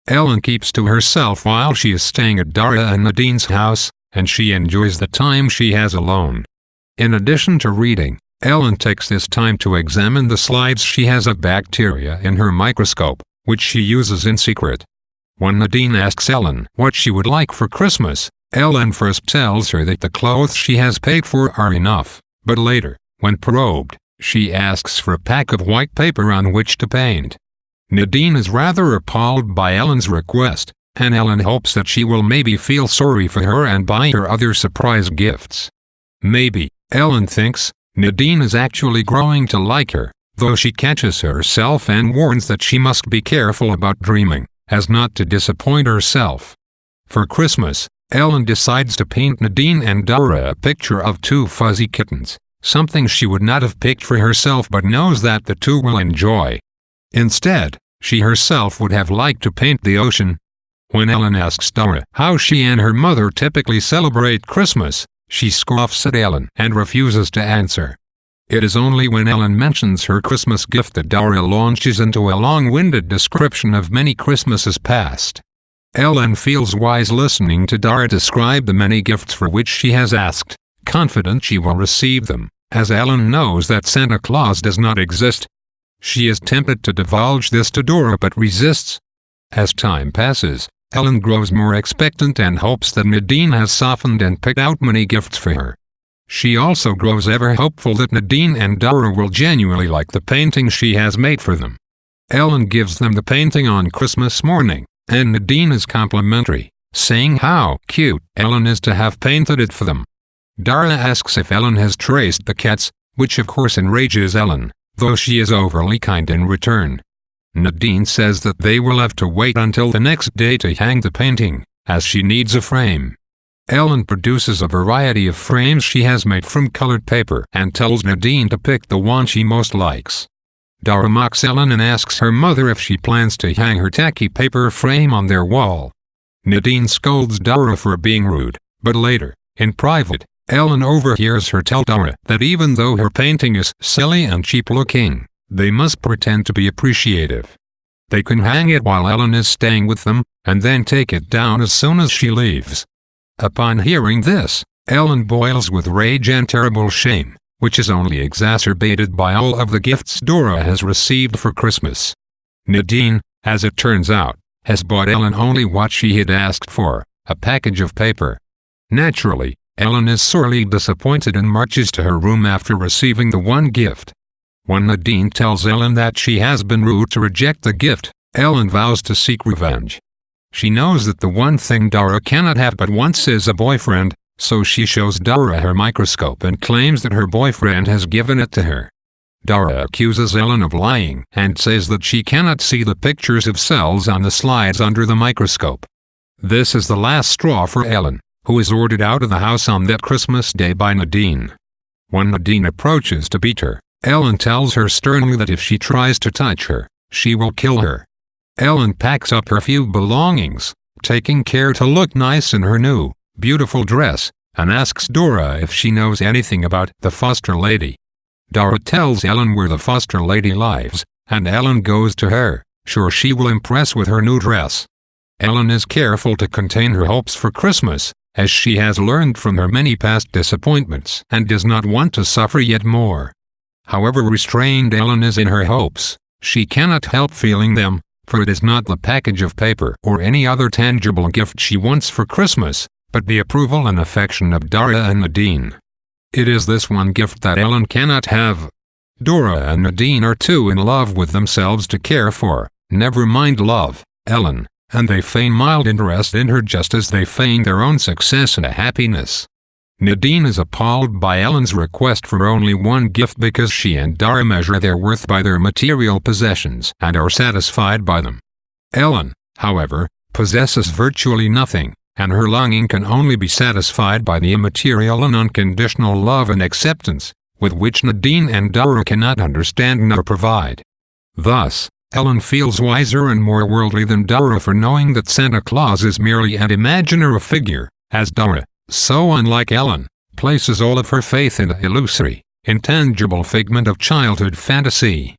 Ellen keeps to herself while she is staying at Dara and Nadine's house, and she enjoys the time she has alone. In addition to reading, Ellen takes this time to examine the slides she has of bacteria in her microscope, which she uses in secret. When Nadine asks Ellen what she would like for Christmas, Ellen first tells her that the clothes she has paid for are enough, but later, when probed, she asks for a pack of white paper on which to paint. Nadine is rather appalled by Ellen's request, and Ellen hopes that she will maybe feel sorry for her and buy her other surprise gifts. Maybe, Ellen thinks, Nadine is actually growing to like her, though she catches herself and warns that she must be careful about dreaming, as not to disappoint herself. For Christmas, Ellen decides to paint Nadine and Dara a picture of two fuzzy kittens, something she would not have picked for herself but knows that the two will enjoy. Instead, she herself would have liked to paint the ocean. When Ellen asks Dara how she and her mother typically celebrate Christmas, she scoffs at Ellen and refuses to answer. It is only when Ellen mentions her Christmas gift that Dara launches into a long-winded description of many Christmases past. Ellen feels wise listening to Dara describe the many gifts for which she has asked, confident she will receive them, as Ellen knows that Santa Claus does not exist. She is tempted to divulge this to Dara but resists. As time passes, Ellen grows more expectant and hopes that Nadine has softened and picked out many gifts for her. She also grows ever hopeful that Nadine and Dara will genuinely like the painting she has made for them. Ellen gives them the painting on Christmas morning, and Nadine is complimentary, saying how cute Ellen is to have painted it for them. Dara asks if Ellen has traced the cats, which of course enrages Ellen, though she is overly kind in return. Nadine says that they will have to wait until the next day to hang the painting, as she needs a frame. Ellen produces a variety of frames she has made from colored paper and tells Nadine to pick the one she most likes. Dara mocks Ellen and asks her mother if she plans to hang her tacky paper frame on their wall. Nadine scolds Dara for being rude, but later, in private, Ellen overhears her tell Dara that even though her painting is silly and cheap-looking, they must pretend to be appreciative. They can hang it while Ellen is staying with them, and then take it down as soon as she leaves. Upon hearing this, Ellen boils with rage and terrible shame, which is only exacerbated by all of the gifts Dara has received for Christmas. Nadine, as it turns out, has bought Ellen only what she had asked for, a package of paper. Naturally, Ellen is sorely disappointed and marches to her room after receiving the one gift. When Nadine tells Ellen that she has been rude to reject the gift, Ellen vows to seek revenge. She knows that the one thing Dara cannot have but once is a boyfriend, so she shows Dara her microscope and claims that her boyfriend has given it to her. Dara accuses Ellen of lying and says that she cannot see the pictures of cells on the slides under the microscope. This is the last straw for Ellen, who is ordered out of the house on that Christmas day by Nadine. When Nadine approaches to beat her, Ellen tells her sternly that if she tries to touch her, she will kill her. Ellen packs up her few belongings, taking care to look nice in her new, beautiful dress, and asks Dara if she knows anything about the foster lady. Dara tells Ellen where the foster lady lives, and Ellen goes to her, sure she will impress with her new dress. Ellen is careful to contain her hopes for Christmas, as she has learned from her many past disappointments and does not want to suffer yet more. However restrained Ellen is in her hopes, she cannot help feeling them, for it is not the package of paper or any other tangible gift she wants for Christmas, but the approval and affection of Dara and Nadine. It is this one gift that Ellen cannot have. Dara and Nadine are too in love with themselves to care for, never mind love, Ellen, and they feign mild interest in her just as they feign their own success and happiness. Nadine is appalled by Ellen's request for only one gift because she and Dara measure their worth by their material possessions and are satisfied by them. Ellen, however, possesses virtually nothing, and her longing can only be satisfied by the immaterial and unconditional love and acceptance, with which Nadine and Dara cannot understand nor provide. Thus, Ellen feels wiser and more worldly than Dara for knowing that Santa Claus is merely an imaginary figure, as Dara, so unlike Ellen, places all of her faith in the illusory, intangible figment of childhood fantasy.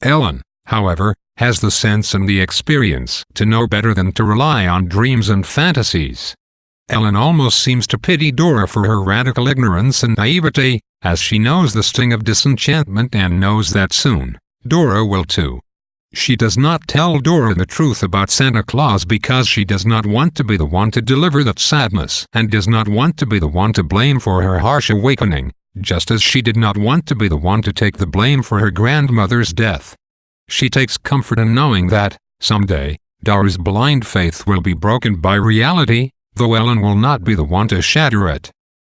Ellen, however, has the sense and the experience to know better than to rely on dreams and fantasies. Ellen almost seems to pity Dora for her radical ignorance and naivety, as she knows the sting of disenchantment and knows that soon, Dora will too. She does not tell Dora the truth about Santa Claus because she does not want to be the one to deliver that sadness and does not want to be the one to blame for her harsh awakening, just as she did not want to be the one to take the blame for her grandmother's death. She takes comfort in knowing that, someday, Dora's blind faith will be broken by reality, though Ellen will not be the one to shatter it.